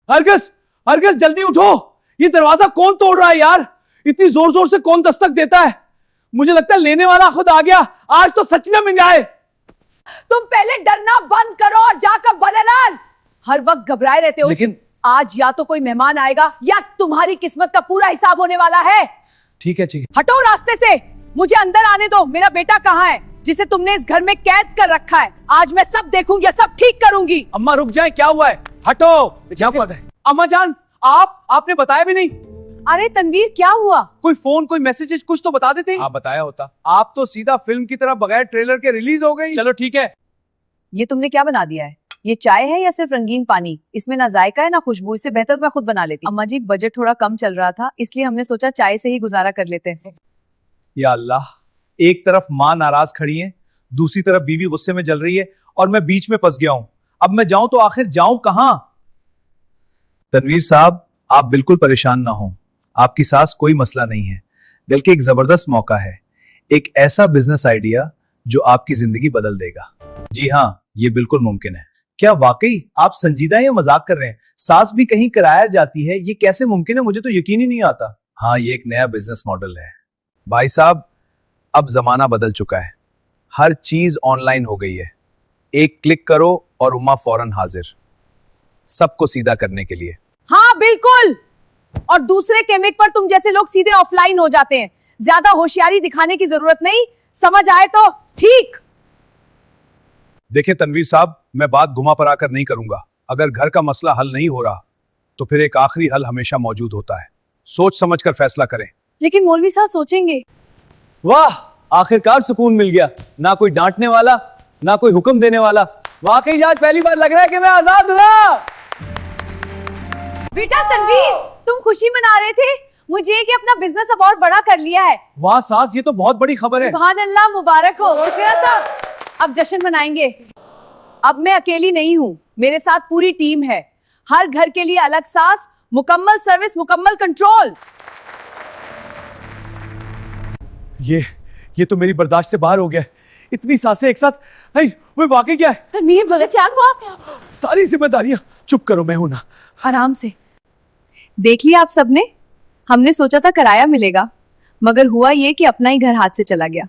हरगस, हरगस जल्दी उठो, ये दरवाजा कौन तोड़ रहा है यार? इतनी जोर जोर से कौन दस्तक देता है? मुझे लगता है लेने वाला खुद आ गया, आज तो सच न मिल जाए। तुम पहले डरना बंद करो और जाकर बदलान। हर वक्त घबराए रहते हो। लेकिन आज या तो कोई मेहमान आएगा या तुम्हारी किस्मत का पूरा हिसाब होने वाला है। ठीक है, ठीक है। हटो रास्ते से, मुझे अंदर आने दो। मेरा बेटा कहाँ है जिसे तुमने इस घर में कैद कर रखा है? आज मैं सब देखूंगी, सब ठीक करूंगी। अम्मा रुक जाए, क्या हुआ है? हटो। क्या बात है? अम्मा जान, आपने बताया भी नहीं। अरे तनवीर, क्या हुआ? कोई फोन, कोई मैसेज कुछ तो बता देते। आप बताया होता। आप तो सीधा फिल्म की तरह बगैर ट्रेलर के रिलीज हो गई। चलो ठीक है। ये तुमने क्या बना दिया है? ये चाय है या सिर्फ रंगीन पानी? इसमें ना जायका है ना खुशबू, इससे बेहतर मैं खुद बना लेती। अम्मा जी, बजट थोड़ा कम चल रहा था, इसलिए हमने सोचा चाय से ही गुजारा कर लेते हैं। या अल्लाह, एक तरफ माँ नाराज खड़ी है, दूसरी तरफ बीवी गुस्से में जल रही है और मैं बीच में फंस गया हूं। अब मैं जाऊं तो आखिर जाऊं कहां? तनवीर साहब, आप बिल्कुल परेशान ना हो, आपकी सास कोई मसला नहीं है, बल्कि एक जबरदस्त मौका है, एक ऐसा बिजनेस आइडिया जो आपकी जिंदगी बदल देगा। जी हाँ, ये बिल्कुल मुमकिन है। क्या वाकई आप संजीदा या मजाक कर रहे हैं? सास भी कहीं किराया जाती है, ये कैसे मुमकिन है? मुझे तो यकीन ही नहीं आता। हाँ, ये एक नया बिजनेस मॉडल है भाई साहब। अब जमाना बदल चुका है, हर चीज ऑनलाइन हो गई है। एक क्लिक करो और उम्मा फौरन हाजिर, सबको सीधा करने के लिए। हाँ बिल्कुल, और दूसरे केमिक पर तुम जैसे लोग सीधे ऑफलाइन हो जाते हैं। ज्यादा होशियारी दिखाने की जरूरत नहीं, समझ आए तो ठीक। देखिए तनवीर साहब, मैं बात घुमा पड़ा कर नहीं करूंगा। अगर घर का मसला हल नहीं हो रहा तो फिर एक आखिरी हल हमेशा मौजूद होता है। सोच समझकर फैसला करें। लेकिन मौलवी साहब सोचेंगे। वाह, आखिरकार सुकून मिल गया। ना कोई डांटने वाला, ना कोई हुक्म देने वाला। वाकई आज पहली बार लग रहा है कि मैं आजाद हुआ। बेटा तनवीर, तुम खुशी मना रहे थे मुझे कि अपना बिजनेस अब और बड़ा कर लिया है। वाह सास, ये तो बहुत बड़ी खबर है। सुभान अल्लाह, मुबारक हो। अब जश्न मनाएंगे। अब मैं अकेली नहीं हूँ, मेरे साथ पूरी टीम है। हर घर के लिए अलग सास, मुकम्मल सर्विस, मुकम्मल कंट्रोल। ये तो मेरी बर्दाश्त से बाहर हो गया। इतनी सासें एक साथ, वो वाकई क्या है? तनवीर भगत क्या हुआ? सारी जिम्मेदारियां। चुप करो, मैं हूं ना। आराम से। देख लिया आप सबने, हमने सोचा था किराया मिलेगा, मगर हुआ ये कि अपना ही घर हाथ से चला गया।